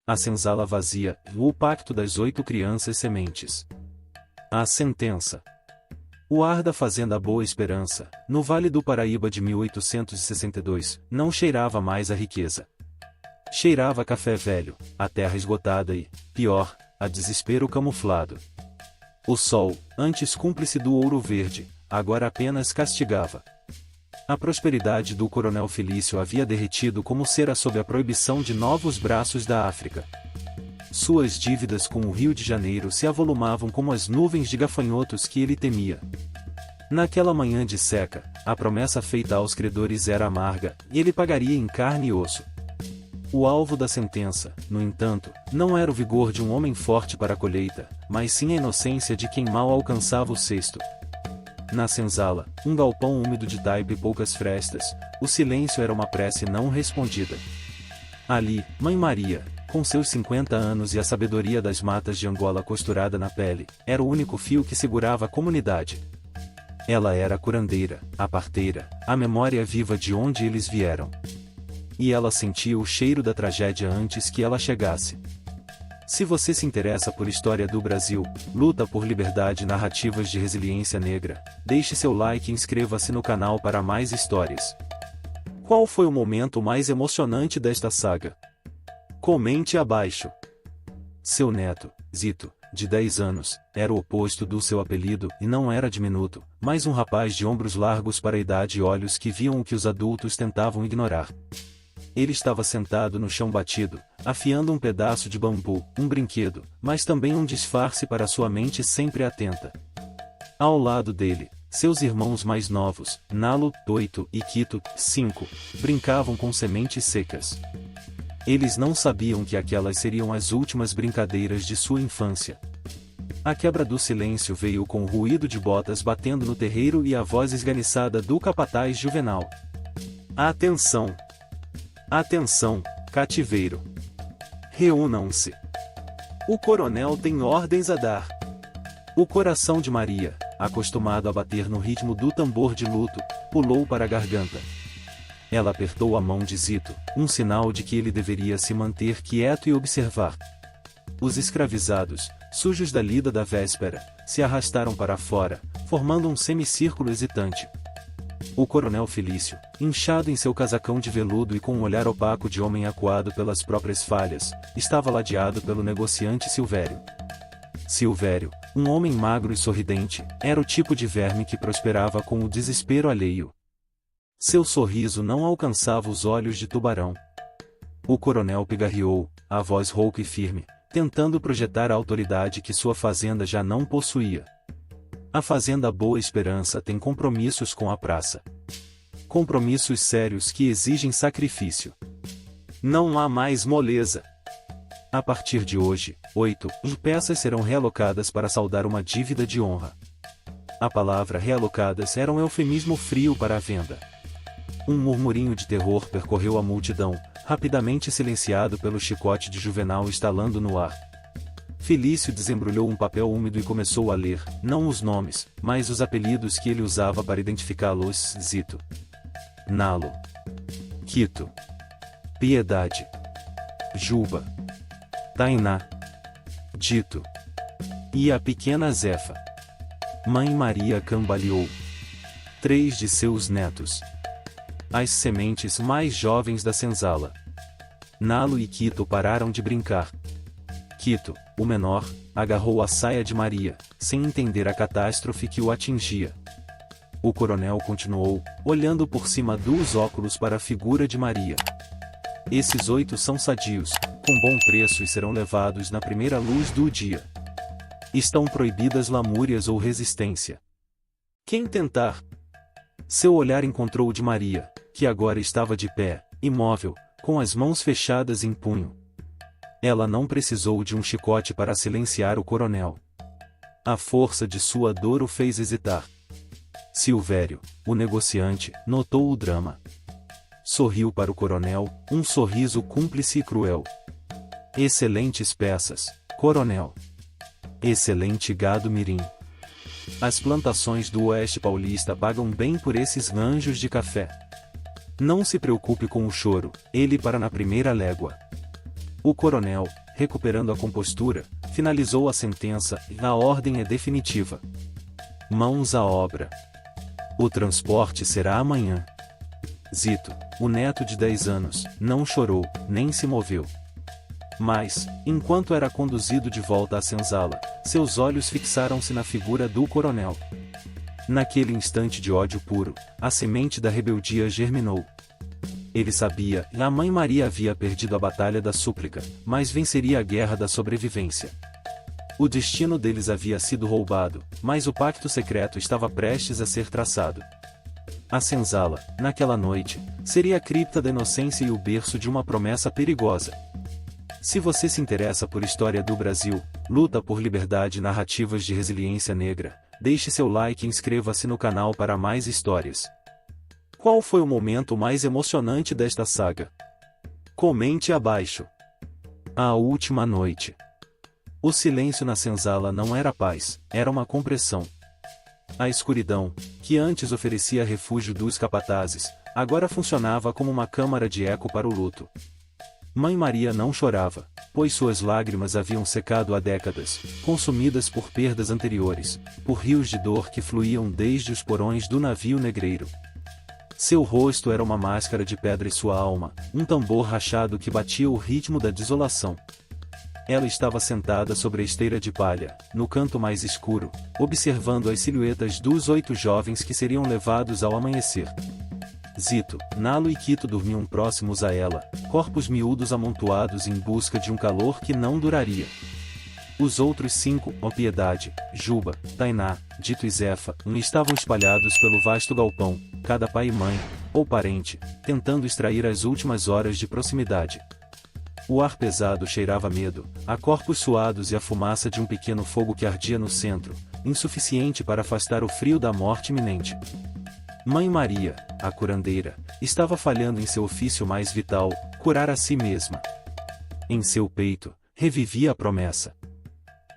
A senzala vazia, o pacto das 8 crianças sementes. A sentença. O ar da fazenda Boa Esperança, no Vale do Paraíba de 1862, não cheirava mais a riqueza. Cheirava a café velho, a terra esgotada e, pior, a desespero camuflado. O sol, antes cúmplice do ouro verde, agora apenas castigava. A prosperidade do coronel Felício havia derretido como cera sob a proibição de novos braços da África. Suas dívidas com o Rio de Janeiro se avolumavam como as nuvens de gafanhotos que ele temia. Naquela manhã de seca, a promessa feita aos credores era amarga, e ele pagaria em carne e osso. O alvo da sentença, no entanto, não era o vigor de um homem forte para a colheita, mas sim a inocência de quem mal alcançava o cesto. Na senzala, um galpão úmido de taipa e poucas frestas, o silêncio era uma prece não respondida. Ali, Mãe Maria, com seus 50 anos e a sabedoria das matas de Angola costurada na pele, era o único fio que segurava a comunidade. Ela era a curandeira, a parteira, a memória viva de onde eles vieram. E ela sentia o cheiro da tragédia antes que ela chegasse. Se você se interessa por história do Brasil, luta por liberdade e narrativas de resiliência negra, deixe seu like e inscreva-se no canal para mais histórias. Qual foi o momento mais emocionante desta saga? Comente abaixo. Seu neto, Zito, de 10 anos, era o oposto do seu apelido e não era diminuto, mas um rapaz de ombros largos para a idade e olhos que viam o que os adultos tentavam ignorar. Ele estava sentado no chão batido, afiando um pedaço de bambu, um brinquedo, mas também um disfarce para sua mente sempre atenta. Ao lado dele, seus irmãos mais novos, Nalo, 8, e Quito, 5, brincavam com sementes secas. Eles não sabiam que aquelas seriam as últimas brincadeiras de sua infância. A quebra do silêncio veio com o ruído de botas batendo no terreiro e a voz esganiçada do capataz Juvenal. Atenção! Atenção, cativeiro! Reúnam-se! O coronel tem ordens a dar. O coração de Maria, acostumado a bater no ritmo do tambor de luto, pulou para a garganta. Ela apertou a mão de Zito, um sinal de que ele deveria se manter quieto e observar. Os escravizados, sujos da lida da véspera, se arrastaram para fora, formando um semicírculo hesitante. O coronel Felício, inchado em seu casacão de veludo e com um olhar opaco de homem acuado pelas próprias falhas, estava ladeado pelo negociante Silvério. Silvério, um homem magro e sorridente, era o tipo de verme que prosperava com o desespero alheio. Seu sorriso não alcançava os olhos de tubarão. O coronel pigarreou, a voz rouca e firme, tentando projetar a autoridade que sua fazenda já não possuía. A fazenda Boa Esperança tem compromissos com a praça. Compromissos sérios que exigem sacrifício. Não há mais moleza. A partir de hoje, 8 peças serão realocadas para saldar uma dívida de honra. A palavra realocadas era um eufemismo frio para a venda. Um murmurinho de terror percorreu a multidão, rapidamente silenciado pelo chicote de Juvenal estalando no ar. Felício desembrulhou um papel úmido e começou a ler, não os nomes, mas os apelidos que ele usava para identificá-los: Zito, Nalo, Quito, Piedade, Juba, Tainá, Dito e a pequena Zefa. Mãe Maria cambaleou. 3 de seus netos. As sementes mais jovens da senzala. Nalo e Quito pararam de brincar. Quito, o menor, agarrou a saia de Maria, sem entender a catástrofe que o atingia. O coronel continuou, olhando por cima dos óculos para a figura de Maria. Esses 8 são sadios, com bom preço e serão levados na primeira luz do dia. Estão proibidas lamúrias ou resistência. Quem tentar? Seu olhar encontrou o de Maria, que agora estava de pé, imóvel, com as mãos fechadas em punho. Ela não precisou de um chicote para silenciar o coronel. A força de sua dor o fez hesitar. Silvério, o negociante, notou o drama. Sorriu para o coronel, um sorriso cúmplice e cruel. Excelentes peças, coronel. Excelente gado mirim. As plantações do Oeste Paulista pagam bem por esses anjos de café. Não se preocupe com o choro, ele para na primeira légua. O coronel, recuperando a compostura, finalizou a sentença e a ordem é definitiva. Mãos à obra. O transporte será amanhã. Zito, o neto de 10 anos, não chorou, nem se moveu. Mas, enquanto era conduzido de volta à senzala, seus olhos fixaram-se na figura do coronel. Naquele instante de ódio puro, a semente da rebeldia germinou. Ele sabia que a mãe Maria havia perdido a batalha da súplica, mas venceria a guerra da sobrevivência. O destino deles havia sido roubado, mas o pacto secreto estava prestes a ser traçado. A senzala, naquela noite, seria a cripta da inocência e o berço de uma promessa perigosa. Se você se interessa por história do Brasil, luta por liberdade e narrativas de resiliência negra, deixe seu like e inscreva-se no canal para mais histórias. Qual foi o momento mais emocionante desta saga? Comente abaixo. A última noite. O silêncio na senzala não era paz, era uma compressão. A escuridão, que antes oferecia refúgio dos capatazes, agora funcionava como uma câmara de eco para o luto. Mãe Maria não chorava, pois suas lágrimas haviam secado há décadas, consumidas por perdas anteriores, por rios de dor que fluíam desde os porões do navio negreiro. Seu rosto era uma máscara de pedra e sua alma, um tambor rachado que batia o ritmo da desolação. Ela estava sentada sobre a esteira de palha, no canto mais escuro, observando as silhuetas dos 8 jovens que seriam levados ao amanhecer. Zito, Nalo e Quito dormiam próximos a ela, corpos miúdos amontoados em busca de um calor que não duraria. Os outros 5, ó Piedade, Juba, Tainá, Dito e Zefa, estavam espalhados pelo vasto galpão, cada pai e mãe, ou parente, tentando extrair as últimas horas de proximidade. O ar pesado cheirava medo, a corpos suados e a fumaça de um pequeno fogo que ardia no centro, insuficiente para afastar o frio da morte iminente. Mãe Maria, a curandeira, estava falhando em seu ofício mais vital, curar a si mesma. Em seu peito, revivia a promessa.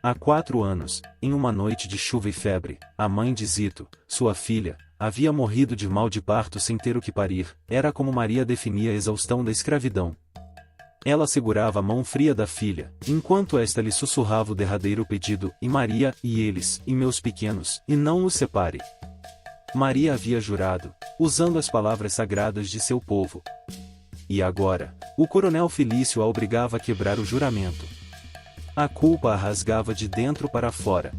Há 4 anos, em uma noite de chuva e febre, a mãe de Zito, sua filha, havia morrido de mal de parto sem ter o que parir, era como Maria definia a exaustão da escravidão. Ela segurava a mão fria da filha, enquanto esta lhe sussurrava o derradeiro pedido, e Maria, e eles, e meus pequenos, e não os separe. Maria havia jurado, usando as palavras sagradas de seu povo. E agora, o coronel Felício a obrigava a quebrar o juramento. A culpa a rasgava de dentro para fora.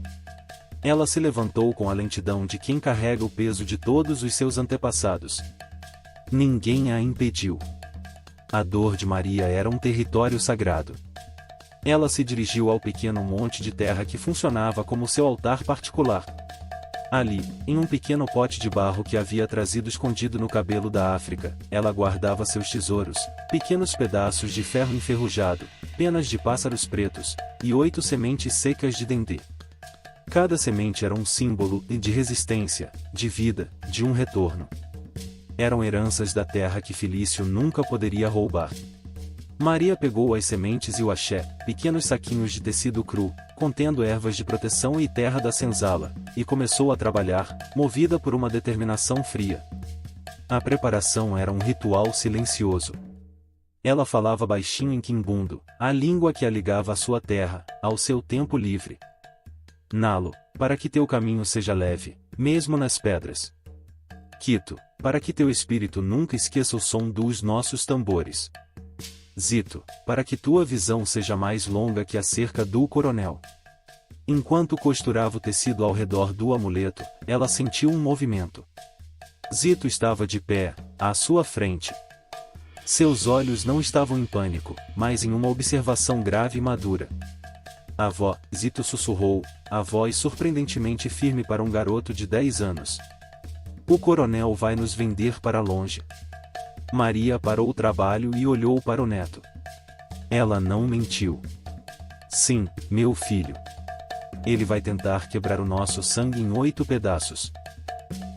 Ela se levantou com a lentidão de quem carrega o peso de todos os seus antepassados. Ninguém a impediu. A dor de Maria era um território sagrado. Ela se dirigiu ao pequeno monte de terra que funcionava como seu altar particular. Ali, em um pequeno pote de barro que havia trazido escondido no cabelo da África, ela guardava seus tesouros, pequenos pedaços de ferro enferrujado, penas de pássaros pretos, e 8 sementes secas de dendê. Cada semente era um símbolo de resistência, de vida, de um retorno. Eram heranças da terra que Felício nunca poderia roubar. Maria pegou as sementes e o axé, pequenos saquinhos de tecido cru, contendo ervas de proteção e terra da senzala, e começou a trabalhar, movida por uma determinação fria. A preparação era um ritual silencioso. Ela falava baixinho em quimbundo, a língua que a ligava à sua terra, ao seu tempo livre. Nalo, para que teu caminho seja leve, mesmo nas pedras. Quito, para que teu espírito nunca esqueça o som dos nossos tambores. Zito, para que tua visão seja mais longa que a cerca do coronel. Enquanto costurava o tecido ao redor do amuleto, ela sentiu um movimento. Zito estava de pé, à sua frente. Seus olhos não estavam em pânico, mas em uma observação grave e madura. Avó, Zito sussurrou, a voz surpreendentemente firme para um garoto de 10 anos. O coronel vai nos vender para longe. Maria parou o trabalho e olhou para o neto. Ela não mentiu. Sim, meu filho. Ele vai tentar quebrar o nosso sangue em 8 pedaços.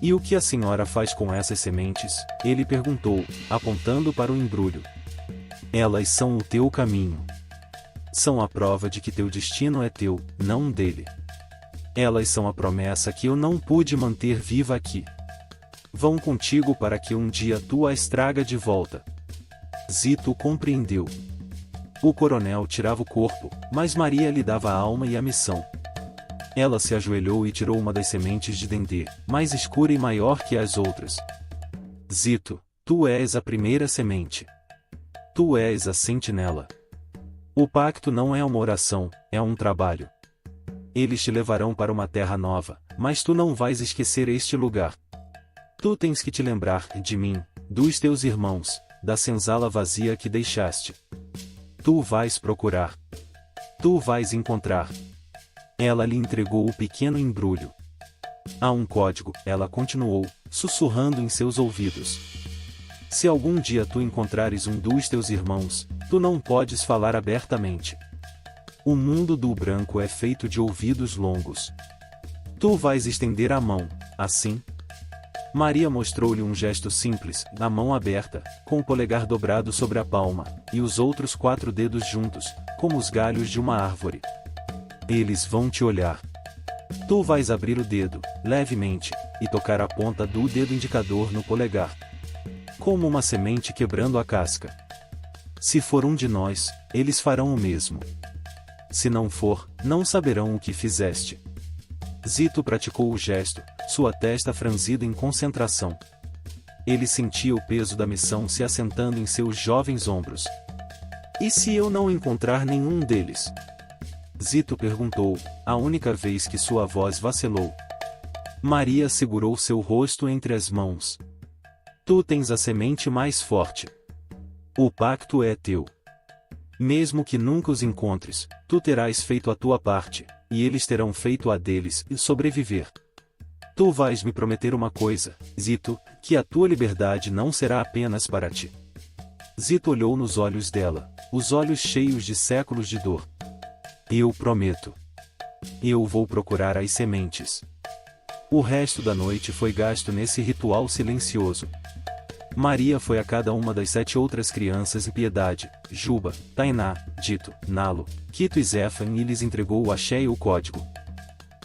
E o que a senhora faz com essas sementes? Ele perguntou, apontando para o embrulho. Elas são o teu caminho. São a prova de que teu destino é teu, não dele. Elas são a promessa que eu não pude manter viva aqui. Vão contigo para que um dia tu as traga de volta. Zito compreendeu. O coronel tirava o corpo, mas Maria lhe dava a alma e a missão. Ela se ajoelhou e tirou uma das sementes de dendê, mais escura e maior que as outras. Zito, tu és a primeira semente. Tu és a sentinela. O pacto não é uma oração, é um trabalho. Eles te levarão para uma terra nova, mas tu não vais esquecer este lugar. Tu tens que te lembrar de mim, dos teus irmãos, da senzala vazia que deixaste. Tu vais procurar. Tu vais encontrar. Ela lhe entregou o pequeno embrulho. Há um código, ela continuou, sussurrando em seus ouvidos. Se algum dia tu encontrares um dos teus irmãos, tu não podes falar abertamente. O mundo do branco é feito de ouvidos longos. Tu vais estender a mão, assim. Maria mostrou-lhe um gesto simples, na mão aberta, com o polegar dobrado sobre a palma, e os outros 4 dedos juntos, como os galhos de uma árvore. Eles vão te olhar. Tu vais abrir o dedo, levemente, e tocar a ponta do dedo indicador no polegar. Como uma semente quebrando a casca. Se for um de nós, eles farão o mesmo. Se não for, não saberão o que fizeste. Zito praticou o gesto, sua testa franzida em concentração. Ele sentia o peso da missão se assentando em seus jovens ombros. E se eu não encontrar nenhum deles? Zito perguntou, a única vez que sua voz vacilou. Maria segurou seu rosto entre as mãos. Tu tens a semente mais forte. O pacto é teu. Mesmo que nunca os encontres, tu terás feito a tua parte, e eles terão feito a deles, e sobreviver. Tu vais me prometer uma coisa, Zito, que a tua liberdade não será apenas para ti. Zito olhou nos olhos dela, os olhos cheios de séculos de dor. Eu prometo. Eu vou procurar as sementes. O resto da noite foi gasto nesse ritual silencioso. Maria foi a cada uma das 7 outras crianças em Piedade, Juba, Tainá, Dito, Nalo, Quito e Zéfan e lhes entregou o axé e o código.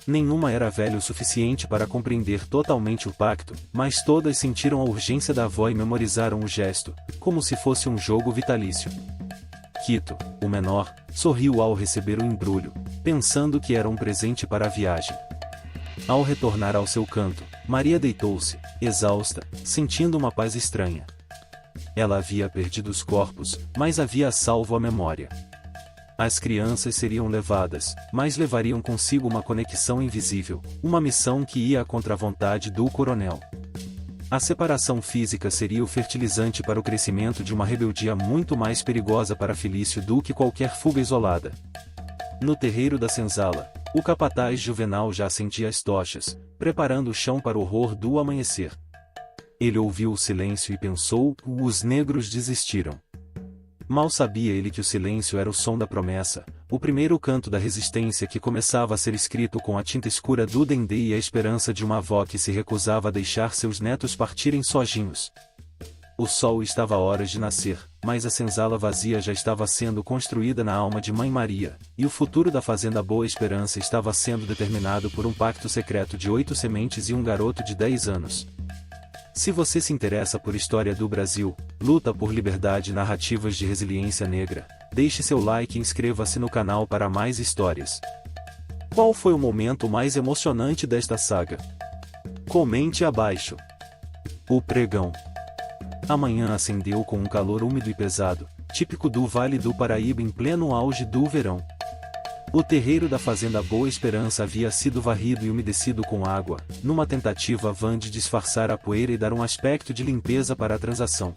Nenhuma era velha o suficiente para compreender totalmente o pacto, mas todas sentiram a urgência da avó e memorizaram o gesto, como se fosse um jogo vitalício. Quito, o menor, sorriu ao receber o embrulho, pensando que era um presente para a viagem. Ao retornar ao seu canto, Maria deitou-se, exausta, sentindo uma paz estranha. Ela havia perdido os corpos, mas havia salvo a memória. As crianças seriam levadas, mas levariam consigo uma conexão invisível, uma missão que ia contra a vontade do coronel. A separação física seria o fertilizante para o crescimento de uma rebeldia muito mais perigosa para Felício do que qualquer fuga isolada. No terreiro da senzala, o capataz Juvenal já acendia as tochas, preparando o chão para o horror do amanhecer. Ele ouviu o silêncio e pensou, os negros desistiram. Mal sabia ele que o silêncio era o som da promessa, o primeiro canto da resistência que começava a ser escrito com a tinta escura do dendê e a esperança de uma avó que se recusava a deixar seus netos partirem sozinhos. O sol estava a horas de nascer, mas a senzala vazia já estava sendo construída na alma de Mãe Maria, e o futuro da fazenda Boa Esperança estava sendo determinado por um pacto secreto de 8 sementes e um garoto de 10 anos. Se você se interessa por história do Brasil, luta por liberdade e narrativas de resiliência negra, deixe seu like e inscreva-se no canal para mais histórias. Qual foi o momento mais emocionante desta saga? Comente abaixo. O pregão. A manhã acendeu com um calor úmido e pesado, típico do Vale do Paraíba em pleno auge do verão. O terreiro da fazenda Boa Esperança havia sido varrido e umedecido com água, numa tentativa vã de disfarçar a poeira e dar um aspecto de limpeza para a transação.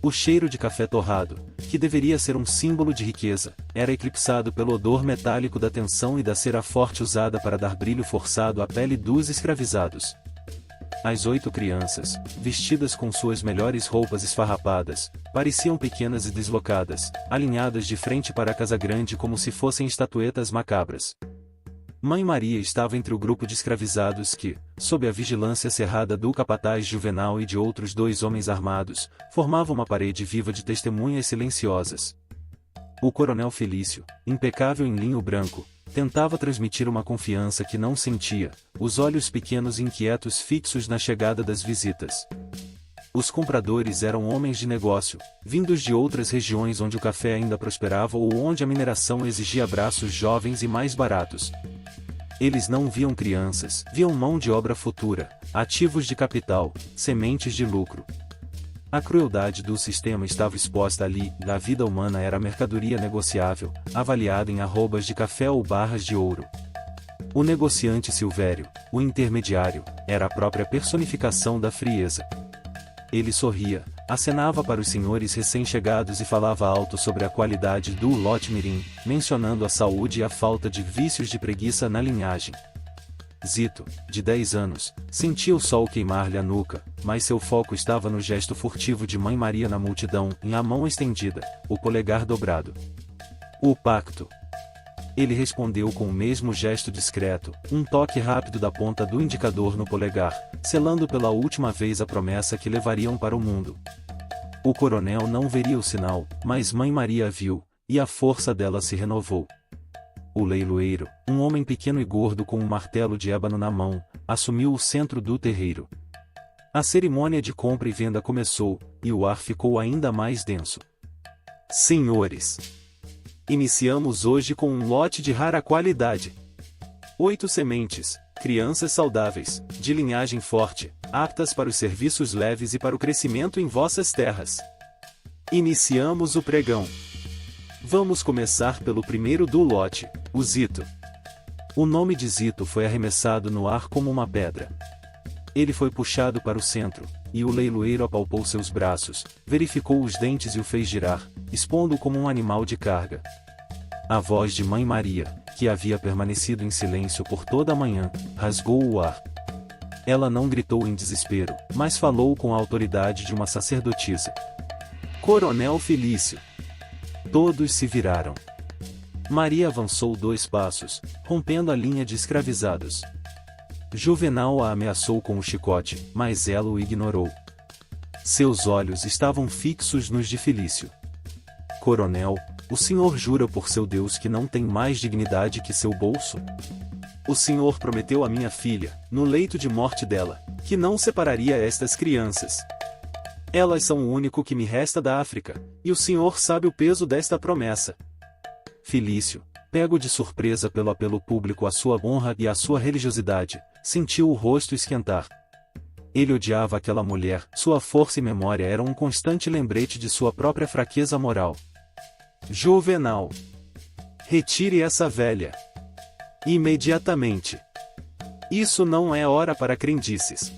O cheiro de café torrado, que deveria ser um símbolo de riqueza, era eclipsado pelo odor metálico da tensão e da cera forte usada para dar brilho forçado à pele dos escravizados. As 8 crianças, vestidas com suas melhores roupas esfarrapadas, pareciam pequenas e deslocadas, alinhadas de frente para a casa grande como se fossem estatuetas macabras. Mãe Maria estava entre o grupo de escravizados que, sob a vigilância cerrada do capataz Juvenal e de outros 2 homens armados, formavam uma parede viva de testemunhas silenciosas. O coronel Felício, impecável em linho branco, tentava transmitir uma confiança que não sentia, os olhos pequenos e inquietos fixos na chegada das visitas. Os compradores eram homens de negócio, vindos de outras regiões onde o café ainda prosperava ou onde a mineração exigia braços jovens e mais baratos. Eles não viam crianças, viam mão de obra futura, ativos de capital, sementes de lucro. A crueldade do sistema estava exposta ali, a vida humana era mercadoria negociável, avaliada em arrobas de café ou barras de ouro. O negociante Silvério, o intermediário, era a própria personificação da frieza. Ele sorria, acenava para os senhores recém-chegados e falava alto sobre a qualidade do lote mirim, mencionando a saúde e a falta de vícios de preguiça na linhagem. Zito, de 10 anos, sentia o sol queimar-lhe a nuca, mas seu foco estava no gesto furtivo de Mãe Maria na multidão, em a mão estendida, o polegar dobrado. O pacto. Ele respondeu com o mesmo gesto discreto, um toque rápido da ponta do indicador no polegar, selando pela última vez a promessa que levariam para o mundo. O coronel não veria o sinal, mas Mãe Maria viu, e a força dela se renovou. O leiloeiro, um homem pequeno e gordo com um martelo de ébano na mão, assumiu o centro do terreiro. A cerimônia de compra e venda começou, e o ar ficou ainda mais denso. Senhores! Iniciamos hoje com um lote de rara qualidade. 8 sementes, crianças saudáveis, de linhagem forte, aptas para os serviços leves e para o crescimento em vossas terras. Iniciamos o pregão. Vamos começar pelo primeiro do lote, o Zito. O nome de Zito foi arremessado no ar como uma pedra. Ele foi puxado para o centro, e o leiloeiro apalpou seus braços, verificou os dentes e o fez girar, expondo como um animal de carga. A voz de Mãe Maria, que havia permanecido em silêncio por toda a manhã, rasgou o ar. Ela não gritou em desespero, mas falou com a autoridade de uma sacerdotisa. Coronel Felício. Todos se viraram. Maria avançou 2 passos, rompendo a linha de escravizados. Juvenal a ameaçou com o chicote, mas ela o ignorou. Seus olhos estavam fixos nos de Felício. Coronel, o senhor jura por seu Deus que não tem mais dignidade que seu bolso? O senhor prometeu à minha filha, no leito de morte dela, que não separaria estas crianças. Elas são o único que me resta da África, e o senhor sabe o peso desta promessa. Felício, pego de surpresa pelo apelo público à sua honra e à sua religiosidade, sentiu o rosto esquentar. Ele odiava aquela mulher, sua força e memória eram um constante lembrete de sua própria fraqueza moral. Juvenal. Retire essa velha. Imediatamente. Isso não é hora para crendices.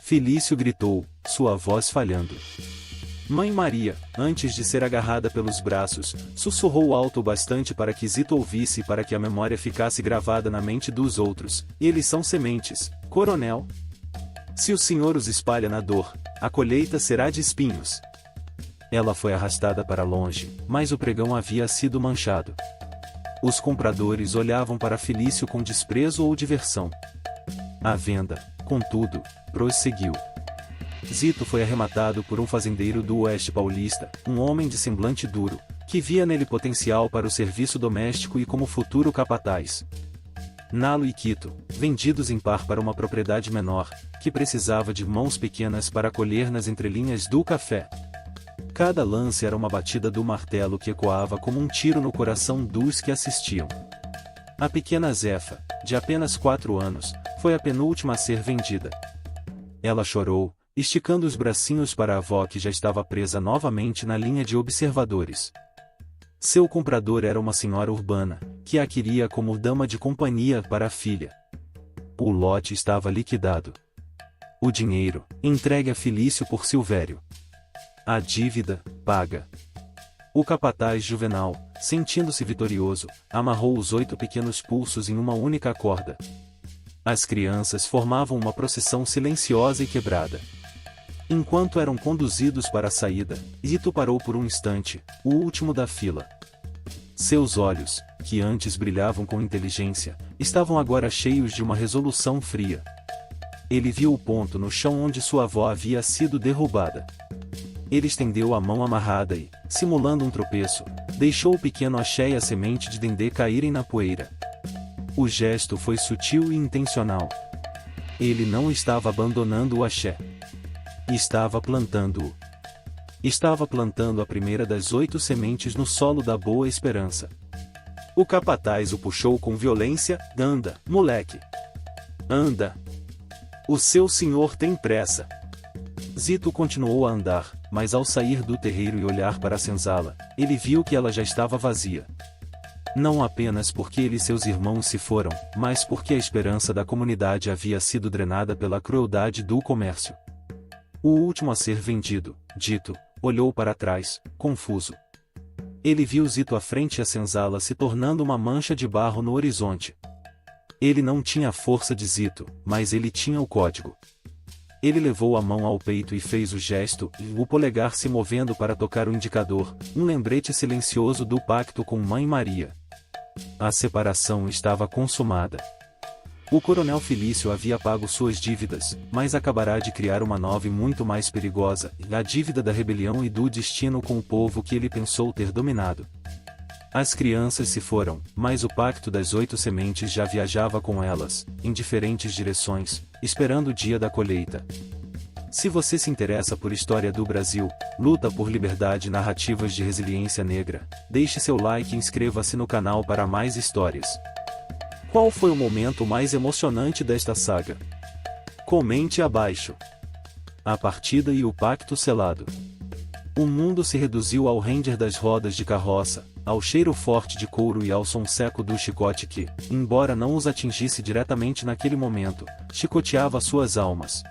Felício gritou, sua voz falhando. Mãe Maria, antes de ser agarrada pelos braços, sussurrou alto o bastante para que Zito ouvisse e para que a memória ficasse gravada na mente dos outros. Eles são sementes, coronel. Se o senhor os espalha na dor, a colheita será de espinhos. Ela foi arrastada para longe, mas o pregão havia sido manchado. Os compradores olhavam para Felício com desprezo ou diversão. A venda, contudo, prosseguiu. Zito foi arrematado por um fazendeiro do Oeste Paulista, um homem de semblante duro, que via nele potencial para o serviço doméstico e como futuro capataz. Nalo e Quito, vendidos em par para uma propriedade menor, que precisava de mãos pequenas para colher nas entrelinhas do café. Cada lance era uma batida do martelo que ecoava como um tiro no coração dos que assistiam. A pequena Zefa, de apenas 4 anos, foi a penúltima a ser vendida. Ela chorou, esticando os bracinhos para a avó que já estava presa novamente na linha de observadores. Seu comprador era uma senhora urbana, que a queria como dama de companhia para a filha. O lote estava liquidado. O dinheiro, entregue a Felício por Silvério. A dívida, paga. O capataz Juvenal, sentindo-se vitorioso, amarrou os 8 pequenos pulsos em uma única corda. As crianças formavam uma procissão silenciosa e quebrada. Enquanto eram conduzidos para a saída, Zito parou por um instante, o último da fila. Seus olhos, que antes brilhavam com inteligência, estavam agora cheios de uma resolução fria. Ele viu o ponto no chão onde sua avó havia sido derrubada. Ele estendeu a mão amarrada e, simulando um tropeço, deixou o pequeno axé e a semente de dendê caírem na poeira. O gesto foi sutil e intencional. Ele não estava abandonando o axé. Estava plantando-o. Estava plantando a primeira das 8 sementes no solo da Boa Esperança. O capataz o puxou com violência. Anda, moleque! Anda! O seu senhor tem pressa! Zito continuou a andar, mas ao sair do terreiro e olhar para a senzala, ele viu que ela já estava vazia. Não apenas porque ele e seus irmãos se foram, mas porque a esperança da comunidade havia sido drenada pela crueldade do comércio. O último a ser vendido, Dito, olhou para trás, confuso. Ele viu Zito à frente e a senzala se tornando uma mancha de barro no horizonte. Ele não tinha a força de Zito, mas ele tinha o código. Ele levou a mão ao peito e fez o gesto, o polegar se movendo para tocar o indicador, um lembrete silencioso do pacto com Mãe Maria. A separação estava consumada. O coronel Felício havia pago suas dívidas, mas acabará de criar uma nova e muito mais perigosa, a dívida da rebelião e do destino com o povo que ele pensou ter dominado. As crianças se foram, mas o pacto das 8 sementes já viajava com elas, em diferentes direções, esperando o dia da colheita. Se você se interessa por história do Brasil, luta por liberdade e narrativas de resiliência negra, deixe seu like e inscreva-se no canal para mais histórias. Qual foi o momento mais emocionante desta saga? Comente abaixo. A partida e o pacto selado. O mundo se reduziu ao render das rodas de carroça, ao cheiro forte de couro e ao som seco do chicote que, embora não os atingisse diretamente naquele momento, chicoteava suas almas.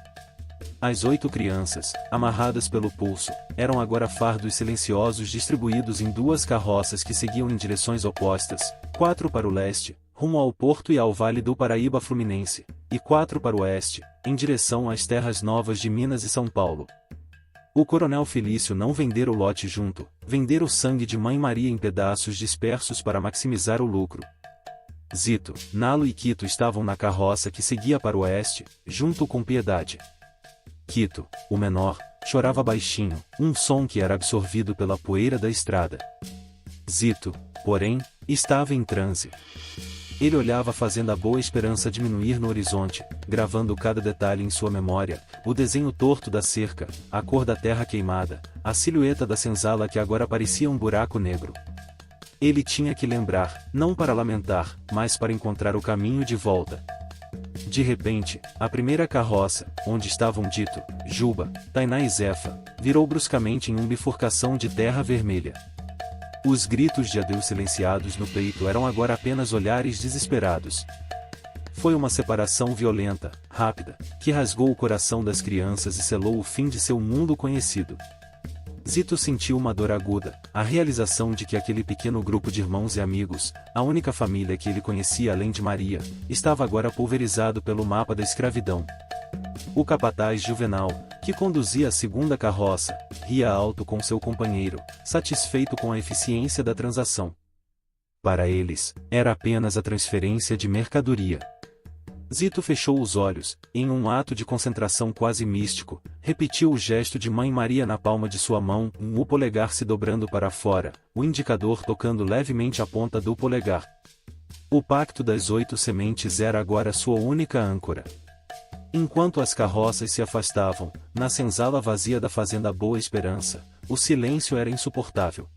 As 8 crianças, amarradas pelo pulso, eram agora fardos silenciosos distribuídos em 2 carroças que seguiam em direções opostas, 4 para o leste, rumo ao Porto e ao Vale do Paraíba Fluminense, e 4 para o oeste, em direção às terras novas de Minas e São Paulo. O coronel Felício não vendera o lote junto, vendera o sangue de Mãe Maria em pedaços dispersos para maximizar o lucro. Zito, Nalo e Quito estavam na carroça que seguia para o oeste, junto com Piedade. Quito, o menor, chorava baixinho, um som que era absorvido pela poeira da estrada. Zito, porém, estava em transe. Ele olhava a fazenda Boa Esperança diminuir no horizonte, gravando cada detalhe em sua memória, o desenho torto da cerca, a cor da terra queimada, a silhueta da senzala que agora parecia um buraco negro. Ele tinha que lembrar, não para lamentar, mas para encontrar o caminho de volta. De repente, a primeira carroça, onde estavam Dito, Juba, Tainá e Zefa, virou bruscamente em uma bifurcação de terra vermelha. Os gritos de adeus silenciados no peito eram agora apenas olhares desesperados. Foi uma separação violenta, rápida, que rasgou o coração das crianças e selou o fim de seu mundo conhecido. Zito sentiu uma dor aguda, a realização de que aquele pequeno grupo de irmãos e amigos, a única família que ele conhecia além de Maria, estava agora pulverizado pelo mapa da escravidão. O capataz Juvenal, que conduzia a segunda carroça, ria alto com seu companheiro, satisfeito com a eficiência da transação. Para eles, era apenas a transferência de mercadoria. Zito fechou os olhos, em um ato de concentração quase místico, repetiu o gesto de Mãe Maria na palma de sua mão, o polegar se dobrando para fora, o indicador tocando levemente a ponta do polegar. O pacto das 8 sementes era agora sua única âncora. Enquanto as carroças se afastavam, na senzala vazia da fazenda Boa Esperança, o silêncio era insuportável.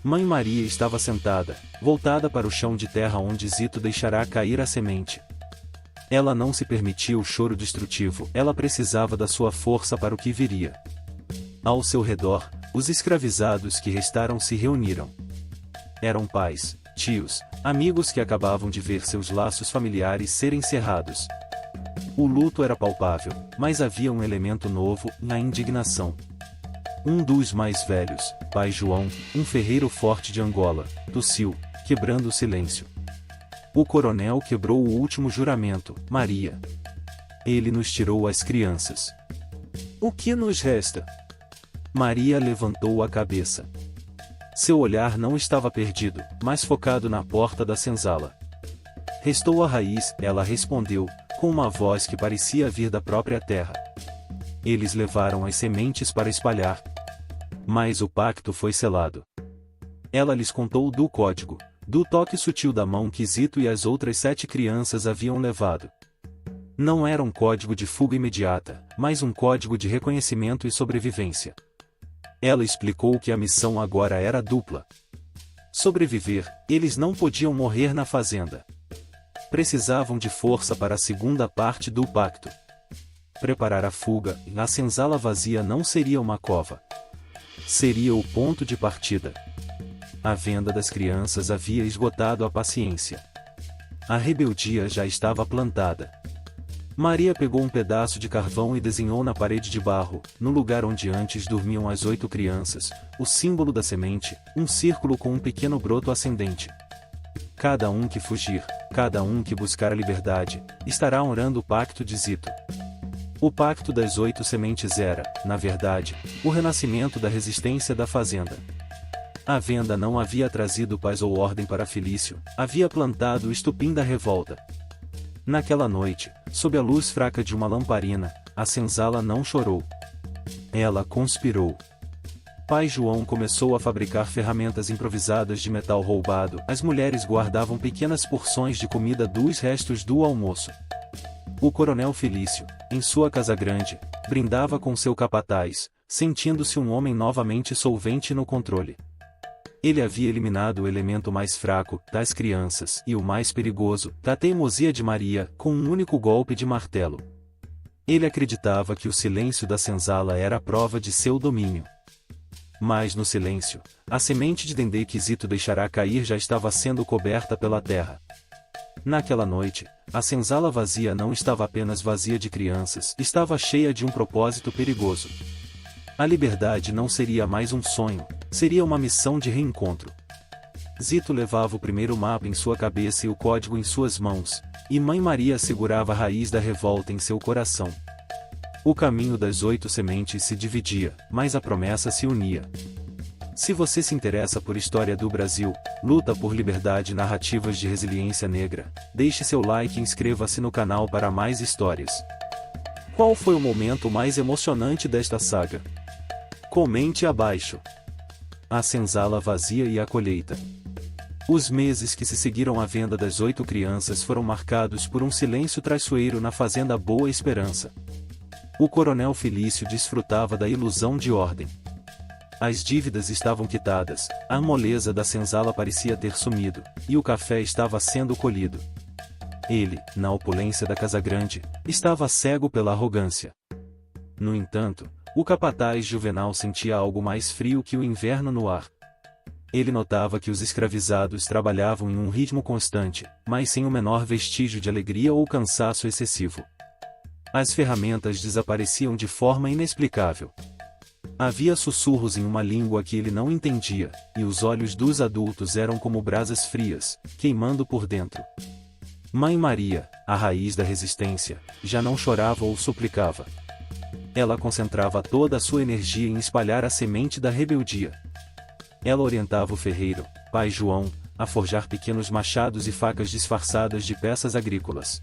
Mãe Maria estava sentada, voltada para o chão de terra onde Zito deixará cair a semente. Ela não se permitia o choro destrutivo, ela precisava da sua força para o que viria. Ao seu redor, os escravizados que restaram se reuniram. Eram pais, tios, amigos que acabavam de ver seus laços familiares serem cerrados. O luto era palpável, mas havia um elemento novo, a indignação. Um dos mais velhos, Pai João, um ferreiro forte de Angola, tossiu, quebrando o silêncio. O coronel quebrou o último juramento, Maria. Ele nos tirou as crianças. O que nos resta? Maria levantou a cabeça. Seu olhar não estava perdido, mas focado na porta da senzala. Restou a raiz, ela respondeu, com uma voz que parecia vir da própria terra. Eles levaram as sementes para espalhar. Mas o pacto foi selado. Ela lhes contou do código, do toque sutil da mão que Zito e as outras 7 crianças haviam levado. Não era um código de fuga imediata, mas um código de reconhecimento e sobrevivência. Ela explicou que a missão agora era dupla. Sobreviver, eles não podiam morrer na fazenda. Precisavam de força para a segunda parte do pacto. Preparar a fuga, a senzala vazia não seria uma cova. Seria o ponto de partida. A venda das crianças havia esgotado a paciência. A rebeldia já estava plantada. Maria pegou um pedaço de carvão e desenhou na parede de barro, no lugar onde antes dormiam as 8 crianças, o símbolo da semente, um círculo com um pequeno broto ascendente. Cada um que fugir, cada um que buscar a liberdade, estará honrando o pacto de Zito. O pacto das 8 sementes era, na verdade, o renascimento da resistência da fazenda. A venda não havia trazido paz ou ordem para Felício, havia plantado o estupim da revolta. Naquela noite, sob a luz fraca de uma lamparina, a senzala não chorou. Ela conspirou. Pai João começou a fabricar ferramentas improvisadas de metal roubado. As mulheres guardavam pequenas porções de comida dos restos do almoço. O coronel Felício, em sua casa grande, brindava com seu capataz, sentindo-se um homem novamente solvente no controle. Ele havia eliminado o elemento mais fraco, das crianças, e o mais perigoso, da teimosia de Maria, com um único golpe de martelo. Ele acreditava que o silêncio da senzala era a prova de seu domínio. Mas no silêncio, a semente de dendê que Zito deixará cair já estava sendo coberta pela terra. Naquela noite, a senzala vazia não estava apenas vazia de crianças, estava cheia de um propósito perigoso. A liberdade não seria mais um sonho, seria uma missão de reencontro. Zito levava o primeiro mapa em sua cabeça e o código em suas mãos, e Mãe Maria segurava a raiz da revolta em seu coração. O caminho das 8 sementes se dividia, mas a promessa se unia. Se você se interessa por história do Brasil, luta por liberdade e narrativas de resiliência negra, deixe seu like e inscreva-se no canal para mais histórias. Qual foi o momento mais emocionante desta saga? Comente abaixo. A senzala vazia e a colheita. Os meses que se seguiram à venda das 8 crianças foram marcados por um silêncio traiçoeiro na fazenda Boa Esperança. O coronel Felício desfrutava da ilusão de ordem. As dívidas estavam quitadas, a moleza da senzala parecia ter sumido, e o café estava sendo colhido. Ele, na opulência da casa grande, estava cego pela arrogância. No entanto, o capataz Juvenal sentia algo mais frio que o inverno no ar. Ele notava que os escravizados trabalhavam em um ritmo constante, mas sem o menor vestígio de alegria ou cansaço excessivo. As ferramentas desapareciam de forma inexplicável. Havia sussurros em uma língua que ele não entendia, e os olhos dos adultos eram como brasas frias, queimando por dentro. Mãe Maria, a raiz da resistência, já não chorava ou suplicava. Ela concentrava toda a sua energia em espalhar a semente da rebeldia. Ela orientava o ferreiro, Pai João, a forjar pequenos machados e facas disfarçadas de peças agrícolas.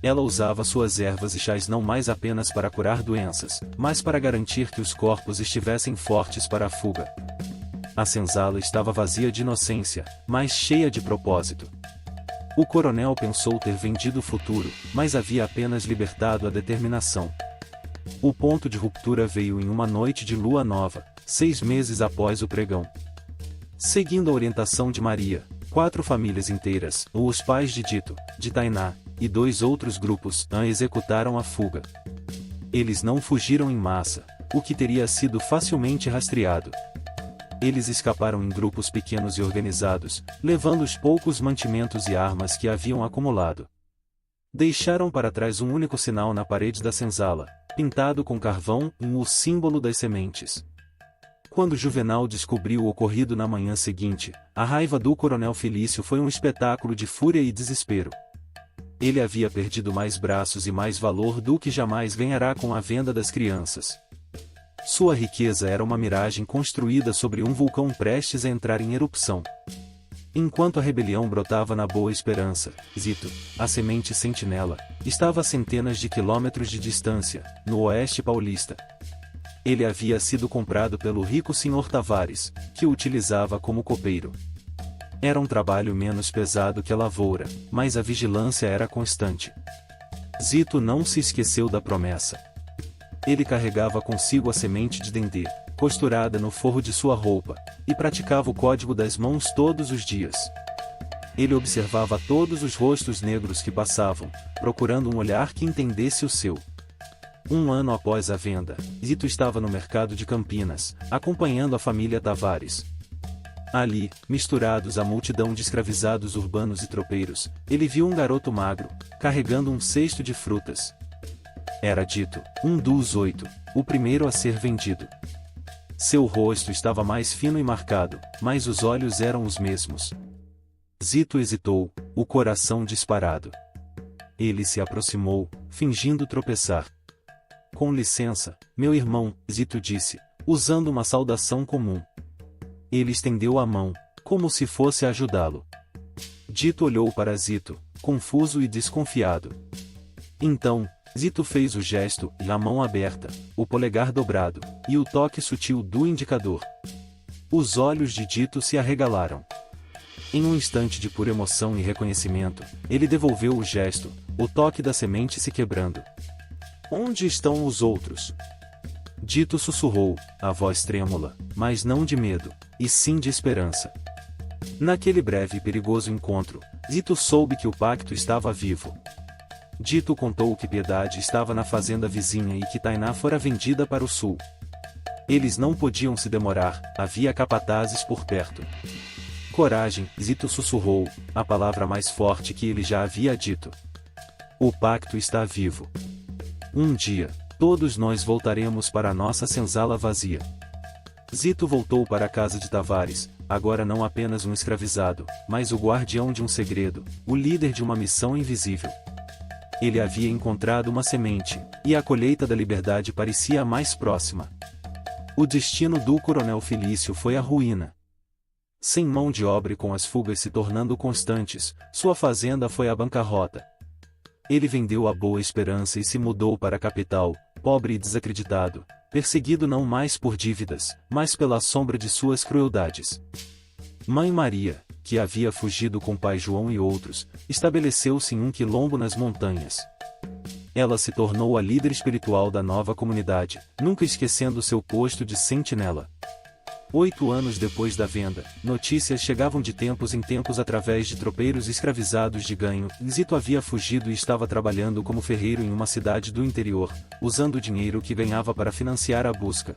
Ela usava suas ervas e chás não mais apenas para curar doenças, mas para garantir que os corpos estivessem fortes para a fuga. A senzala estava vazia de inocência, mas cheia de propósito. O coronel pensou ter vendido o futuro, mas havia apenas libertado a determinação. O ponto de ruptura veio em uma noite de lua nova, 6 meses após o pregão. Seguindo a orientação de Maria, 4 famílias inteiras, os pais de Dito, de Tainá, e 2 outros grupos, executaram a fuga. Eles não fugiram em massa, o que teria sido facilmente rastreado. Eles escaparam em grupos pequenos e organizados, levando os poucos mantimentos e armas que haviam acumulado. Deixaram para trás um único sinal na parede da senzala, pintado com carvão, o símbolo das sementes. Quando Juvenal descobriu o ocorrido na manhã seguinte, a raiva do coronel Felício foi um espetáculo de fúria e desespero. Ele havia perdido mais braços e mais valor do que jamais ganhará com a venda das crianças. Sua riqueza era uma miragem construída sobre um vulcão prestes a entrar em erupção. Enquanto a rebelião brotava na Boa Esperança, Zito, a semente sentinela, estava a centenas de quilômetros de distância, no oeste paulista. Ele havia sido comprado pelo rico Sr. Tavares, que o utilizava como copeiro. Era um trabalho menos pesado que a lavoura, mas a vigilância era constante. Zito não se esqueceu da promessa. Ele carregava consigo a semente de dendê, costurada no forro de sua roupa, e praticava o código das mãos todos os dias. Ele observava todos os rostos negros que passavam, procurando um olhar que entendesse o seu. Um ano após a venda, Zito estava no mercado de Campinas, acompanhando a família Tavares. Ali, misturados à multidão de escravizados urbanos e tropeiros, ele viu um garoto magro, carregando um cesto de frutas. Era Dito, um dos 8, o primeiro a ser vendido. Seu rosto estava mais fino e marcado, mas os olhos eram os mesmos. Zito hesitou, o coração disparado. Ele se aproximou, fingindo tropeçar. Com licença, meu irmão, Zito disse, usando uma saudação comum. Ele estendeu a mão, como se fosse ajudá-lo. Dito olhou para Zito, confuso e desconfiado. Então, Zito fez o gesto, a mão aberta, o polegar dobrado, e o toque sutil do indicador. Os olhos de Dito se arregalaram. Em um instante de pura emoção e reconhecimento, ele devolveu o gesto, o toque da semente se quebrando. Onde estão os outros? Dito sussurrou, a voz trêmula, mas não de medo, e sim de esperança. Naquele breve e perigoso encontro, Zito soube que o pacto estava vivo. Dito contou que Piedade estava na fazenda vizinha e que Tainá fora vendida para o sul. Eles não podiam se demorar, havia capatazes por perto. Coragem, Zito sussurrou, a palavra mais forte que ele já havia dito. O pacto está vivo. Um dia, todos nós voltaremos para a nossa senzala vazia. Zito voltou para a casa de Tavares, agora não apenas um escravizado, mas o guardião de um segredo, o líder de uma missão invisível. Ele havia encontrado uma semente, e a colheita da liberdade parecia a mais próxima. O destino do coronel Felício foi a ruína. Sem mão de obra e com as fugas se tornando constantes, sua fazenda foi à bancarrota. Ele vendeu a Boa Esperança e se mudou para a capital, pobre e desacreditado, perseguido não mais por dívidas, mas pela sombra de suas crueldades. Mãe Maria, que havia fugido com pai João e outros, estabeleceu-se em um quilombo nas montanhas. Ela se tornou a líder espiritual da nova comunidade, nunca esquecendo seu posto de sentinela. 8 anos depois da venda, notícias chegavam de tempos em tempos através de tropeiros escravizados de ganho. Zito havia fugido e estava trabalhando como ferreiro em uma cidade do interior, usando o dinheiro que ganhava para financiar a busca.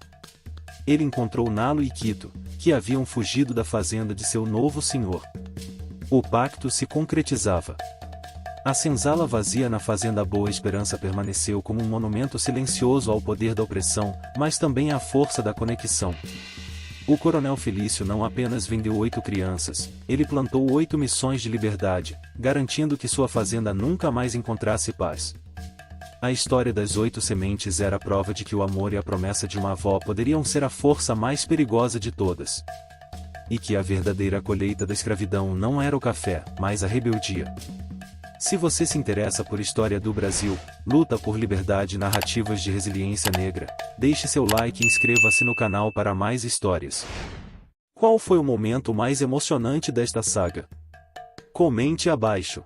Ele encontrou Nalo e Quito, que haviam fugido da fazenda de seu novo senhor. O pacto se concretizava. A senzala vazia na fazenda Boa Esperança permaneceu como um monumento silencioso ao poder da opressão, mas também à força da conexão. O coronel Felício não apenas vendeu 8 crianças, ele plantou 8 missões de liberdade, garantindo que sua fazenda nunca mais encontrasse paz. A história das 8 sementes era a prova de que o amor e a promessa de uma avó poderiam ser a força mais perigosa de todas. E que a verdadeira colheita da escravidão não era o café, mas a rebeldia. Se você se interessa por história do Brasil, luta por liberdade e narrativas de resiliência negra, deixe seu like e inscreva-se no canal para mais histórias. Qual foi o momento mais emocionante desta saga? Comente abaixo.